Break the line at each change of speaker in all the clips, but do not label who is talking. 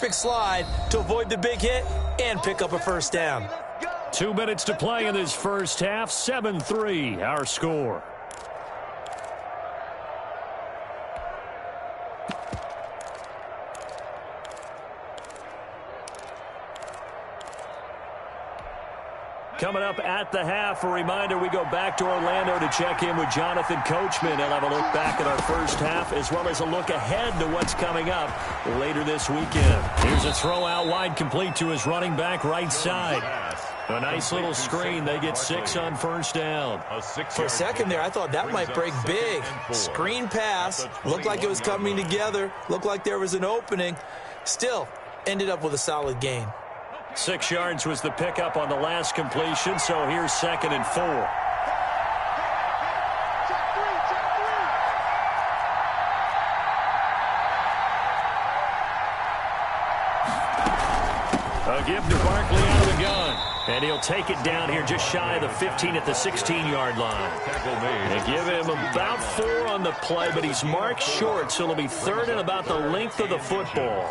perfect slide to avoid the big hit and pick up a first down.
2 minutes to play in this first half. 7-3, our score. Coming up at the half, a reminder, we go back to Orlando to check in with Jonathan Coachman. He'll have a look back at our first half as well as a look ahead to what's coming up later this weekend. Here's a throw out wide, complete to his running back right side. A nice little screen. They get 6 on first down.
For a second there, I thought that might break big. Screen pass. Looked like it was coming together. Looked like there was an opening. Still, ended up with a solid gain.
6 yards was the pickup on the last completion, so here's 2nd and 4. A give to Barkley out of the gun. And he'll take it down here just shy of the 15 at the 16-yard line. They give him about 4 on the play, but he's marked short, so it'll be 3rd and about the length of the football.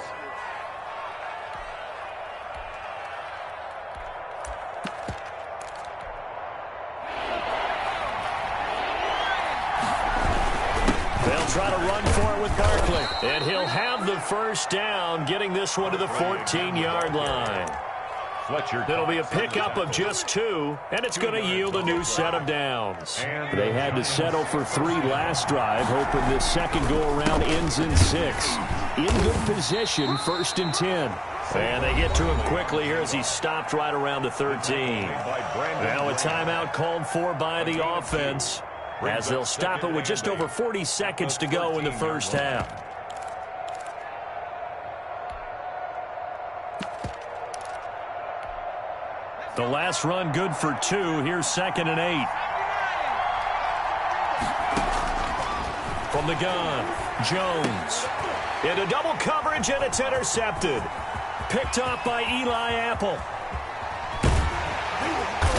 Try to run for it with Barkley. And he'll have the first down, getting this one to the 14-yard line. It'll be a pickup of just 2, and it's going to yield a new set of downs. They had to settle for 3 last drive, hoping this second go-around ends in 6. In good position, 1st and 10. And they get to him quickly here as he stopped right around the 13. Now a timeout called for by the offense, as they'll stop it with just over 40 seconds to go in the first half. The last run good for 2. Here's 2nd and 8. From the gun, Jones. Into double coverage, and it's intercepted. Picked off by Eli Apple.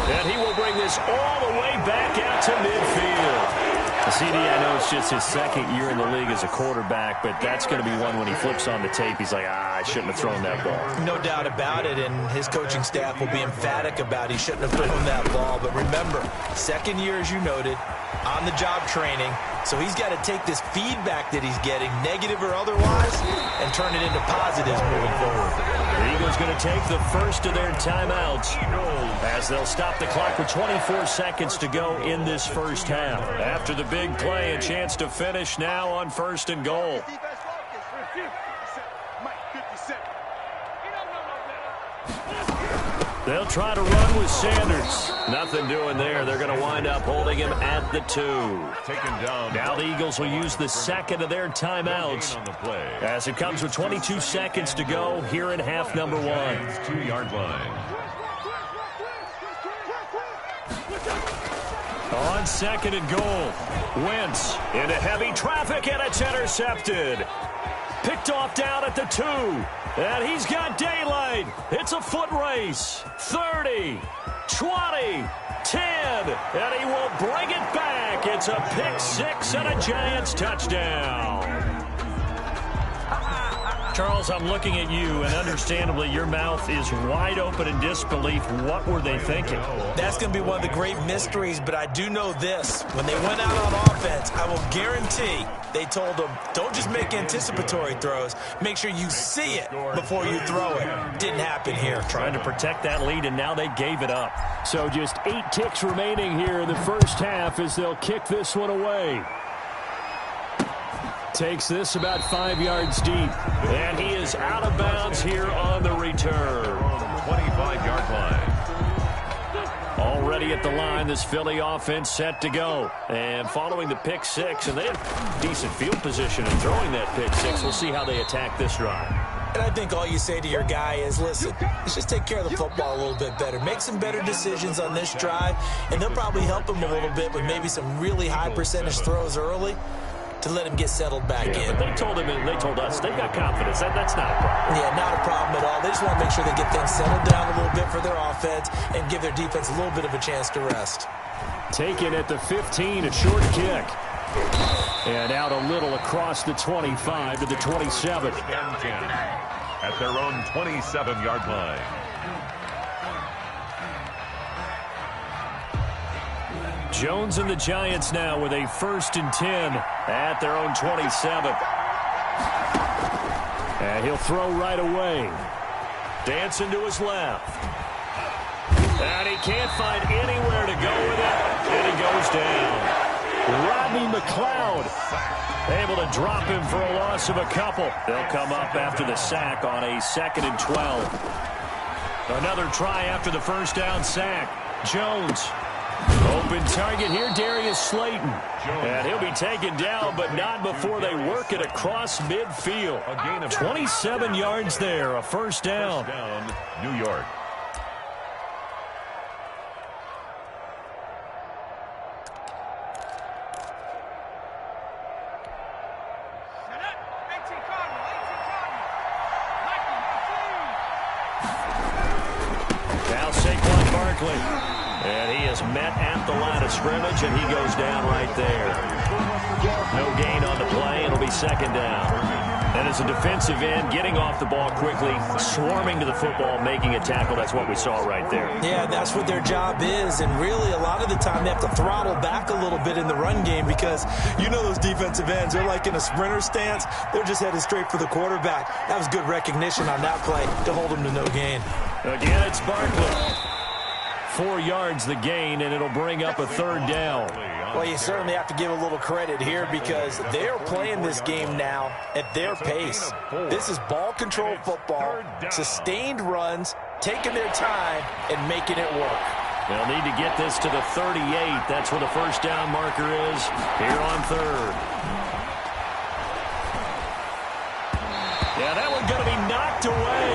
And he will bring this all the way back out to midfield. CD, I know it's just his 2nd year in the league as a quarterback, but that's going to be one when he flips on the tape, he's like, I shouldn't have thrown that ball.
No doubt about it, and his coaching staff will be emphatic about he shouldn't have thrown that ball. But remember, 2nd year, as you noted, on-the-job training, so he's got to take this feedback that he's getting, negative or otherwise, and turn it into positives moving forward.
The Eagles going to take the first of their timeouts as they'll stop the clock with 24 seconds to go in this first half. After the big play, a chance to finish now on 1st and goal. They'll try to run with Sanders. Nothing doing there. They're going to wind up holding him at the 2. Now the Eagles will use the 2nd of their timeouts as it comes with 22 seconds to go here in half number 1.
2-yard line.
On 2nd and goal, Wentz into heavy traffic, and it's intercepted. Picked off down at the 2. And he's got daylight. It's a foot race. 30, 20, 10. And he will bring it back. It's a pick 6 and a Giants touchdown. Charles, I'm looking at you, and understandably, your mouth is wide open in disbelief. What were they thinking?
That's going to be one of the great mysteries, but I do know this. When they went out on offense, I will guarantee they told them, don't just make anticipatory throws. Make sure you see it before you throw it. Didn't happen here.
Trying to protect that lead, and now they gave it up. So just 8 ticks remaining here in the first half as they'll kick this one away. Takes this about 5 yards deep. And he is out of bounds here on the return.
25-yard line.
Already at the line, this Philly offense set to go. And following the pick 6, and they have decent field position in throwing that pick 6. We'll see how they attack this drive.
And I think all you say to your guy is, listen, let's just take care of the football a little bit better. Make some better decisions on this drive, and they'll probably help him a little bit with maybe some really high percentage throws early to let him get settled back in.
But they told him, and they told us, they've got confidence. That's not a problem.
Yeah, not a problem at all. They just want to make sure they get things settled down a little bit for their offense and give their defense a little bit of a chance to rest.
Taken at the 15, a short kick. And out a little across the 25 to the 27.
at their own 27-yard line.
Jones and the Giants now with a 1st and 10 at their own 27. And he'll throw right away. Dancing to his left. And he can't find anywhere to go with it. And he goes down. Rodney McLeod able to drop him for a loss of a couple. They'll come up after the sack on a 2nd and 12. Another try after the 1st down sack. Jones. Open target here, Darius Slayton. And he'll be taken down, but not before they work it across midfield. 27 yards there, a 1st down.
New York.
Now Saquon Barkley. And he is met at the line of scrimmage, and he goes down right there. No gain on the play. It'll be 2nd down. And as a defensive end, getting off the ball quickly, swarming to the football, making a tackle, that's what we saw right there.
Yeah, that's what their job is. And really, a lot of the time, they have to throttle back a little bit in the run game because you know those defensive ends, they're like in a sprinter stance. They're just headed straight for the quarterback. That was good recognition on that play to hold him to no gain.
Again, it's Barkley. 4 yards the gain, and it'll bring up a 3rd down.
Well, you certainly have to give a little credit here because they're playing this game now at their pace. This is ball control football, sustained runs, taking their time, and making it work.
They'll need to get this to the 38. That's where the 1st down marker is here on 3rd. Yeah, that one's going to be knocked away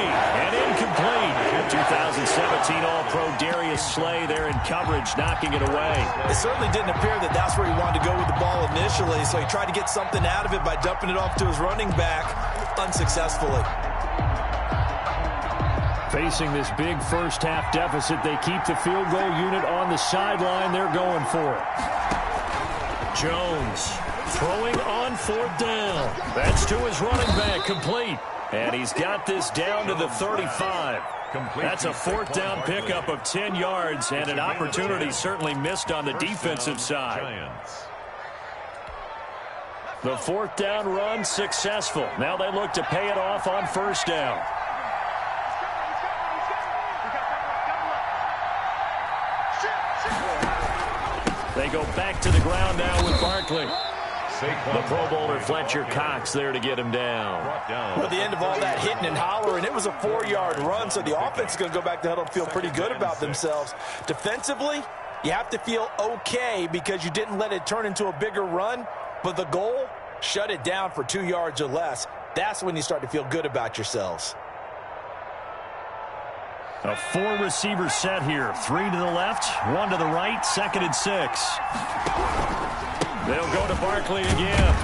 and incomplete. 2017 All-Pro Darius Slay there in coverage, knocking it away.
It certainly didn't appear that that's where he wanted to go with the ball initially, so he tried to get something out of it by dumping it off to his running back unsuccessfully.
Facing this big 1st half deficit, they keep the field goal unit on the sideline. They're going for it. Jones throwing on 4th down. That's to his running back, complete. And he's got this down to the 35. That's a 4th down pickup of 10 yards and an opportunity certainly missed on the defensive side. The 4th down run successful. Now they look to pay it off on 1st down. They go back to the ground now with Barkley. The Pro Bowler Fletcher Cox there to get him down.
Well, at the end of all that hitting and hollering, it was a 4-yard run, so the offense is going to go back to huddle and feel pretty good about themselves. Defensively, you have to feel okay because you didn't let it turn into a bigger run, but the goal, shut it down for 2 yards or less. That's when you start to feel good about yourselves.
A 4-receiver set here. 3 to the left, 1 to the right, 2nd and 6. They'll go to Barkley again.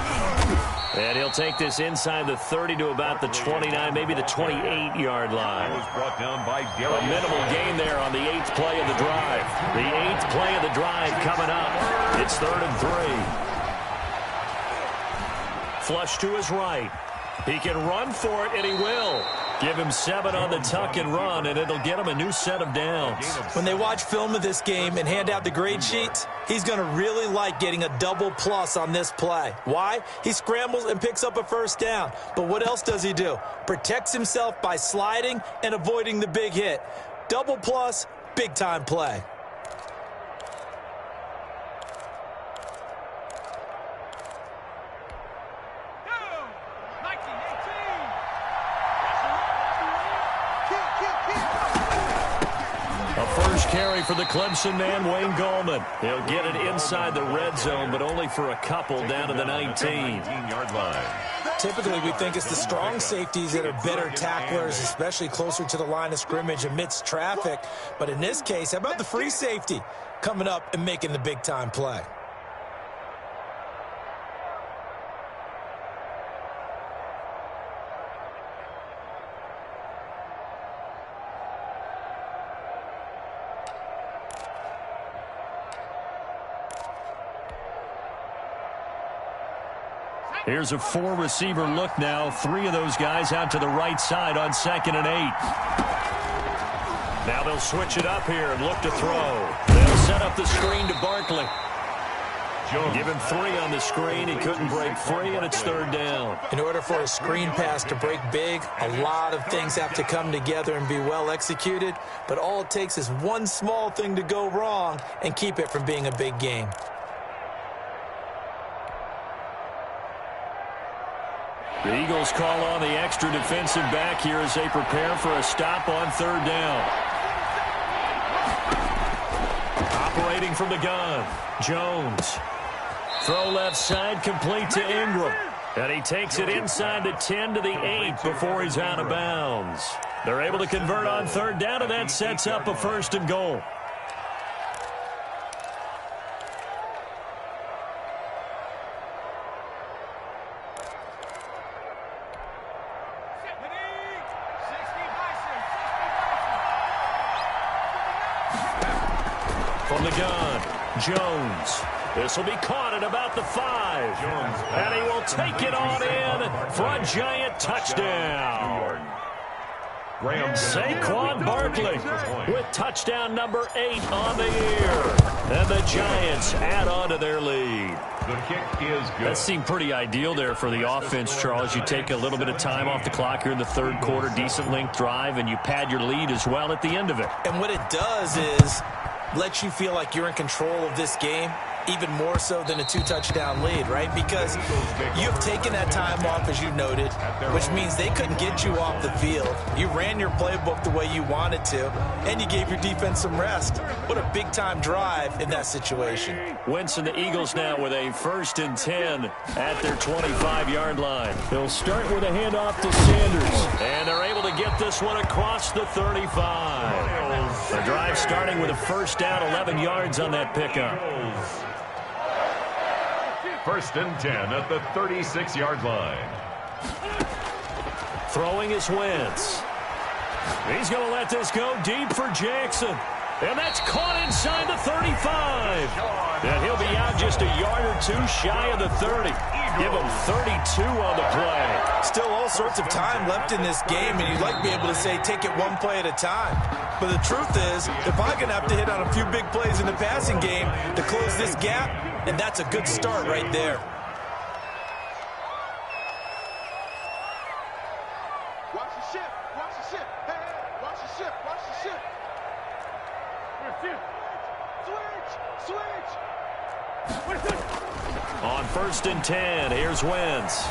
And he'll take this inside the 30 to about the 29, maybe the 28-yard line.
Brought down by
a minimal gain there on the 8th play of the drive. The 8th play of the drive coming up. It's 3rd and 3. Flush to his right. He can run for it, and he will. Give him 7 on the tuck and run, and it'll get him a new set of downs.
When they watch film of this game and hand out the grade sheets, he's going to really like getting a double plus on this play. Why? He scrambles and picks up a 1st down. But what else does he do? Protects himself by sliding and avoiding the big hit. Double plus, big-time play.
Carry for the Clemson man, Wayne Gallman. He'll get it inside the red zone, but only for a couple down to the 19-yard line.
Typically, we think it's the strong safeties that are better tacklers, especially closer to the line of scrimmage amidst traffic. But in this case, how about the free safety coming up and making the big-time play?
Here's a four-receiver look now. Three of those guys out to the right side on 2nd and 8. Now they'll switch it up here and look to throw. They'll set up the screen to Barkley. Give him 3 on the screen. He couldn't break free, and it's 3rd down.
In order for a screen pass to break big, a lot of things have to come together and be well executed, but all it takes is one small thing to go wrong and keep it from being a big game.
The Eagles call on the extra defensive back here as they prepare for a stop on 3rd down. Operating from the gun, Jones. Throw left side, complete to Ingram. And he takes it inside the 10 to the 8 before he's out of bounds. They're able to convert on 3rd down, and that sets up a 1st and goal. From the gun, Jones. This will be caught at about the 5. And he will take it on in for a giant touchdown. Saquon Barkley with touchdown number 8 on the year. And the Giants add on to their lead.
The kick is good.
That seemed pretty ideal there for the offense, Charles. You take a little bit of time off the clock here in the 3rd quarter, decent length drive, and you pad your lead as well at the end of it.
And what it does is let you feel like you're in control of this game, even more so than a 2-touchdown lead, right? Because you've taken that time off, as you noted, which means they couldn't get you off the field. You ran your playbook the way you wanted to, and you gave your defense some rest. What a big-time drive in that situation.
Wentz and the Eagles now with a 1st and 10 at their 25-yard line. They'll start with a handoff to Sanders. And they're able to get this one across the 35. The drive starting with a 1st down, 11 yards on that pickup.
1st and 10 at the 36-yard line.
Throwing is Wentz. He's going to let this go deep for Jackson. And that's caught inside the 35. And he'll be out just a yard or 2 shy of the 30. Give him 32 on the play.
Still all sorts of time left in this game, and you'd like to be able to say take it one play at a time. But the truth is, they're probably going to have to hit on a few big plays in the passing game to close this gap, and that's a good start right there.
Watch the ship. Watch the ship. Hey, hey, watch the ship. Watch the ship. Switch.
On 1st and 10, here's Wentz.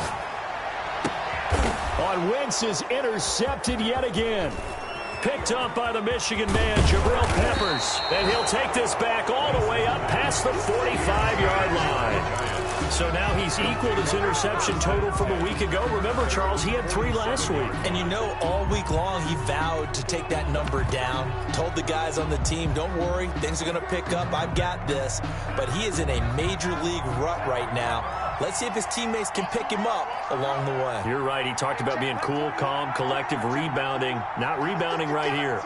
On Wentz is intercepted yet again. Picked up by the Michigan man, Jabril Peppers. And he'll take this back all the way up past the 45-yard line. So now he's equaled his interception total from a week ago. Remember, Charles, he had 3 last week.
And you know, all week long he vowed to take that number down. Told the guys on the team, don't worry, things are going to pick up. I've got this. But he is in a major league rut right now. Let's see if his teammates can pick him up along the way.
You're right. He talked about being cool, calm, collective, rebounding. Not rebounding right here.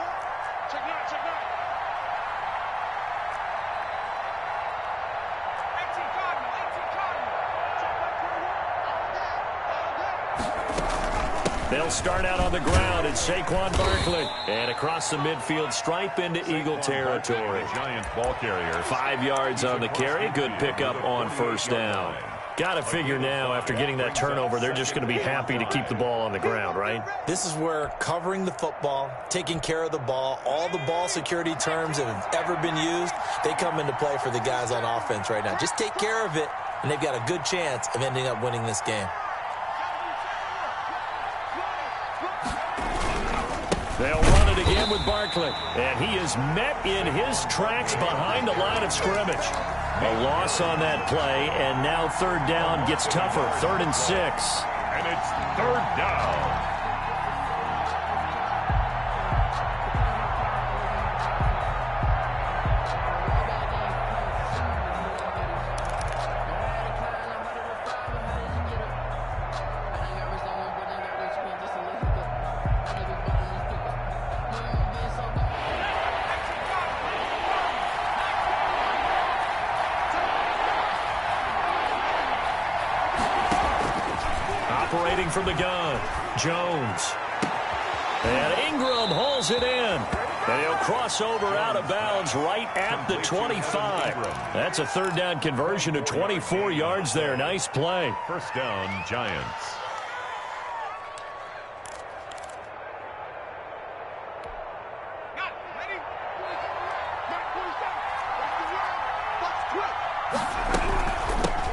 They'll start out on the ground. It's Saquon Barkley. And across the midfield stripe into Eagle territory.
Giant ball carrier.
5 yards on the carry. Good pickup on 1st down. Got to figure now, after getting that turnover, they're just going to be happy to keep the ball on the ground, right?
This is where covering the football, taking care of the ball, all the ball security terms that have ever been used, they come into play for the guys on offense right now. Just take care of it, and they've got a good chance of ending up winning this game.
They'll run it again with Barkley. And he is met in his tracks behind the line of scrimmage. A loss on that play, and now 3rd down gets tougher. 3rd and 6.
And it's 3rd down.
from the gun. Jones. And Ingram holds it in. And he'll cross over out of bounds right at the 25. That's a third down conversion of 24 yards there. Nice play.
First down, Giants.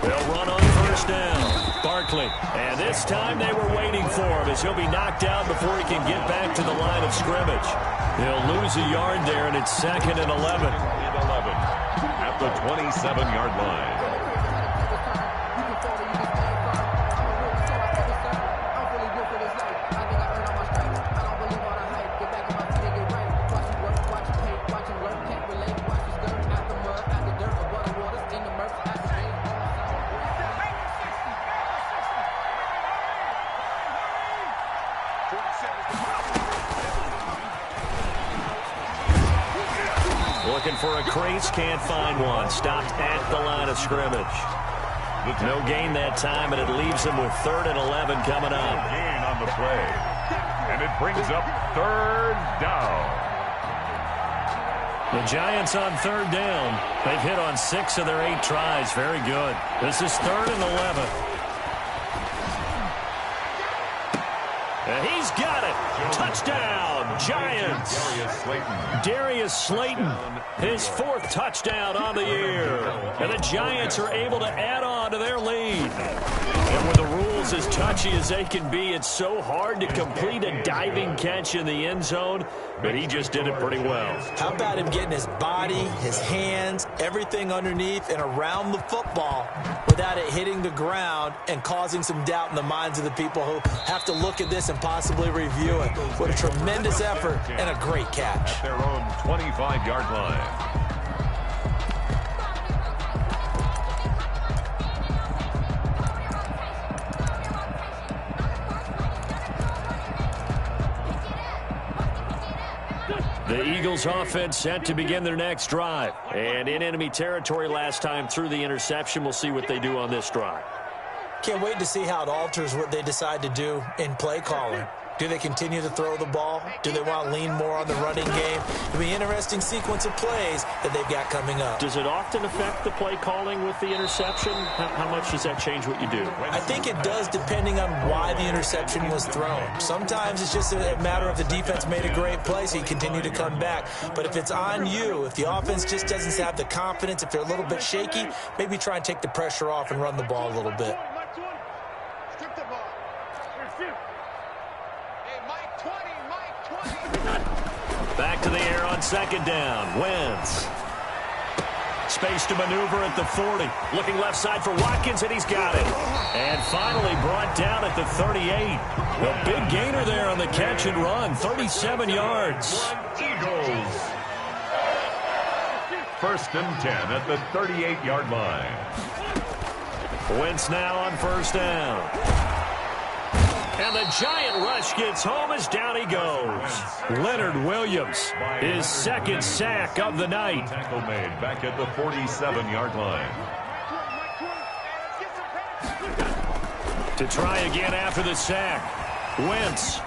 They'll run on first down. Barkley. And this time they were waiting for him as he'll be knocked down before he can get back to the line of scrimmage. He'll lose a yard there, and it's 2nd and 11.
At the 27-yard line.
Looking for a crease, can't find one. Stopped at the line of scrimmage. No gain that time, and it leaves them with 3rd and 11 coming up.
Gain on the play. And it brings up 3rd down.
The Giants on 3rd down. They've hit on 6 of their 8 tries. Very good. This is 3rd and 11. And he's got it. Touchdown, Giants. Darius Slayton, his 4th touchdown on the year. And the Giants are able to add on to their lead. And with the rules as touchy as they can be, it's so hard to complete a diving catch in the end zone, but he just did it pretty well.
How about him getting his body, his hands, everything underneath and around the football without it hitting the ground and causing some doubt in the minds of the people who have to look at this and possibly review it. What a tremendous effort and a great catch.
At their own 25-yard line.
The Eagles offense set to begin their next drive. And in enemy territory last time through the interception. We'll see what they do on this drive.
Can't wait to see how it alters what they decide to do in play calling. Do they continue to throw the ball? Do they want to lean more on the running game? It'll be an interesting sequence of plays that they've got coming up.
Does it often affect the play calling with the interception? How much does that change what you do?
I think it does depending on why the interception was thrown. Sometimes it's just a matter of the defense made a great play, so you continue to come back. But if it's on you, if the offense just doesn't have the confidence, if they're a little bit shaky, maybe try and take the pressure off and run the ball a little bit.
Back to the air on 2nd down. Wentz. Space to maneuver at the 40. Looking left side for Watkins, and he's got it. And finally brought down at the 38. A big gainer there on the catch and run. 37 yards.
Eagles. 1st and 10 at the 38-yard line.
Wentz now on 1st down. And the giant rush gets home as down he goes. Leonard Williams, his 2nd sack of the night.
Tackle made back at the 47-yard line.
To try again after the sack. Wentz.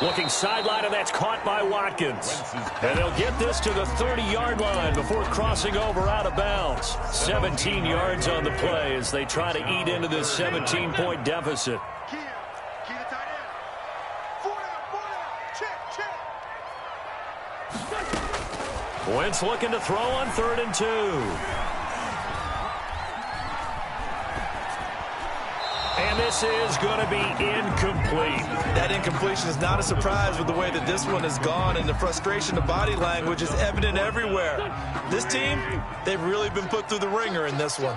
Looking sideline, and that's caught by Watkins. And they'll get this to the 30-yard line before crossing over out of bounds. 17 yards on the play as they try to eat into this 17-point deficit. Wentz looking to throw on 3rd and 2. And this is going to be incomplete.
That incompletion is not a surprise with the way that this one has gone, and the frustration of body language is evident everywhere. This team, they've really been put through the ringer in this one.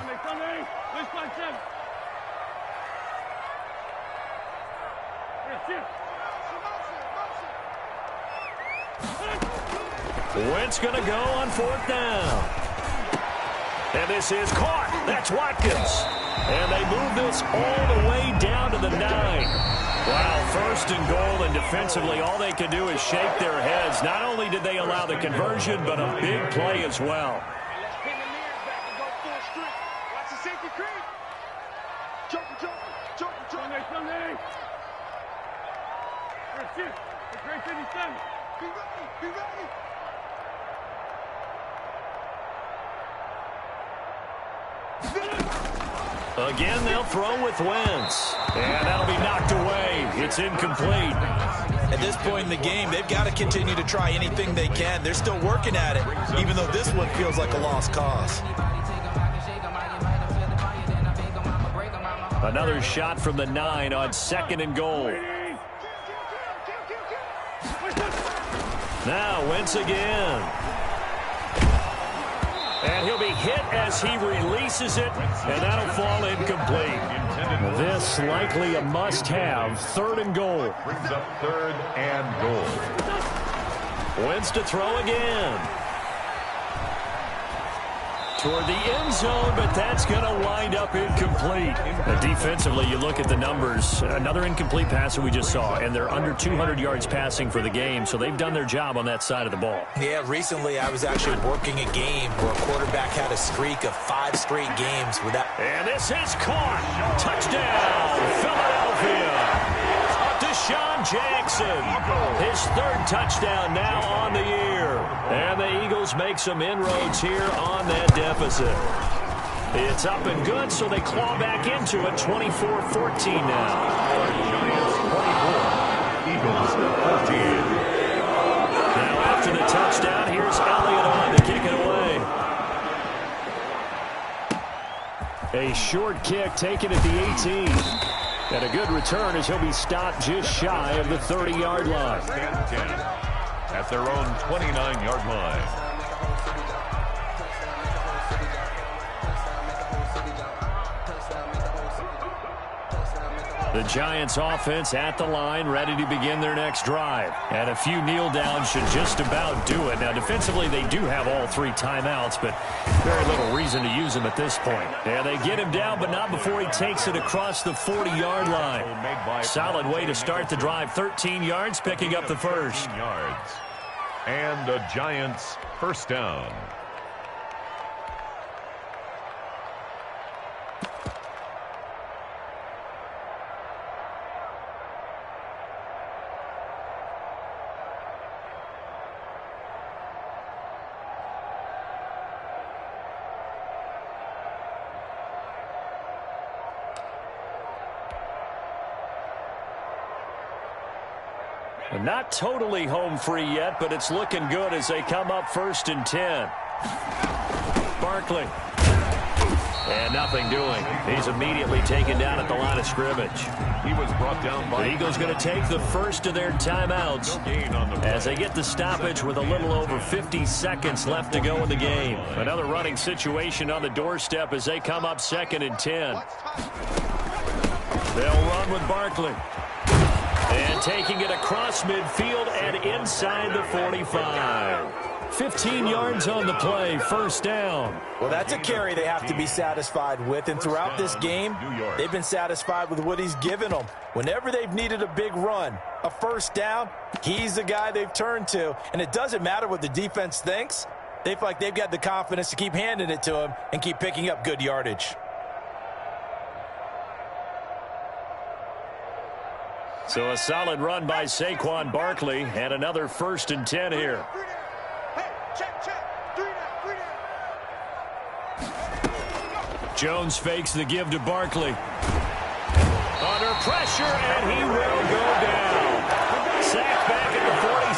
Wentz going to go on 4th down. And this is caught. That's Watkins. And they move this all the way down to the 9. Wow, 1st and goal, and defensively all they can do is shake their heads. Not only did they allow the conversion, but a big play as well. Again, they'll throw with Wentz. And that'll be knocked away. It's incomplete.
At this point in the game, they've got to continue to try anything they can. They're still working at it, even though this one feels like a lost cause.
Another shot from the 9 on 2nd and goal. Now Wentz again. And he'll be hit as he releases it, and that'll fall incomplete. This likely a must-have, 3rd and goal.
Brings up 3rd and goal.
Wentz to throw again. Toward the end zone, but that's going to wind up incomplete. Defensively, you look at the numbers. Another incomplete pass that we just saw, and they're under 200 yards passing for the game, so they've done their job on that side of the ball.
Yeah, recently I was actually working a game where a quarterback had a streak of 5 straight games without...
And this is caught. Touchdown, Philadelphia. Deshaun Jackson, his 3rd touchdown now on the year. And the Eagles make some inroads here on that deficit. It's up and good, so they claw back into it, 24-14 now.
Giants 24, Eagles 14.
Now after the touchdown, here's Elliott on to kick it away. A short kick taken at the 18. And a good return as he'll be stopped just shy of the 30-yard line.
10-10 at their own 29-yard line.
The Giants offense at the line, ready to begin their next drive. And a few kneel downs should just about do it. Now, defensively, they do have all 3 timeouts, but very little reason to use them at this point. And they get him down, but not before he takes it across the 40-yard line. Solid way to start the drive. 13 yards, picking up the first.
Yards. And the Giants first down.
Not totally home free yet, but it's looking good as they come up 1st and 10. Barkley. And nothing doing. He's immediately taken down at the line of scrimmage.
He was brought down by...
The Eagles going to take the first of their timeouts as they get the stoppage with a little over 50 seconds left to go in the game. Another running situation on the doorstep as they come up 2nd and 10. They'll run with Barkley. And taking it across midfield and inside the 45. 15 yards on the play, 1st down.
Well, that's a carry they have to be satisfied with. And throughout this game, they've been satisfied with what he's given them. Whenever they've needed a big run, a 1st down, he's the guy they've turned to. And it doesn't matter what the defense thinks. They feel like they've got the confidence to keep handing it to him and keep picking up good yardage.
So a solid run by Saquon Barkley and another 1st and 10 here. Jones fakes the give to Barkley. Under pressure, and he will go down. Sacked back at the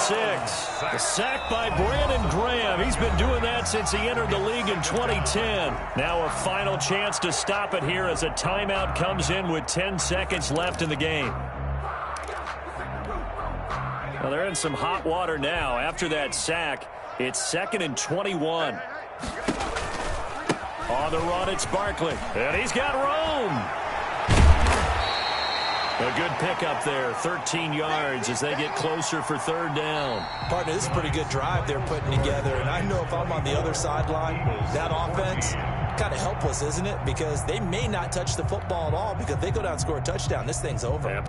46. A sack by Brandon Graham. He's been doing that since he entered the league in 2010. Now a final chance to stop it here as a timeout comes in with 10 seconds left in the game. Well, they're in some hot water now. After that sack, it's 2nd and 21. On the run, it's Barkley. And he's got room. A good pickup there, 13 yards as they get closer for 3rd down.
Partner, this is a pretty good drive they're putting together. And I know if I'm on the other sideline, that offense, kind of helpless, isn't it? Because they may not touch the football at all, because if they go down and score a touchdown, this thing's over.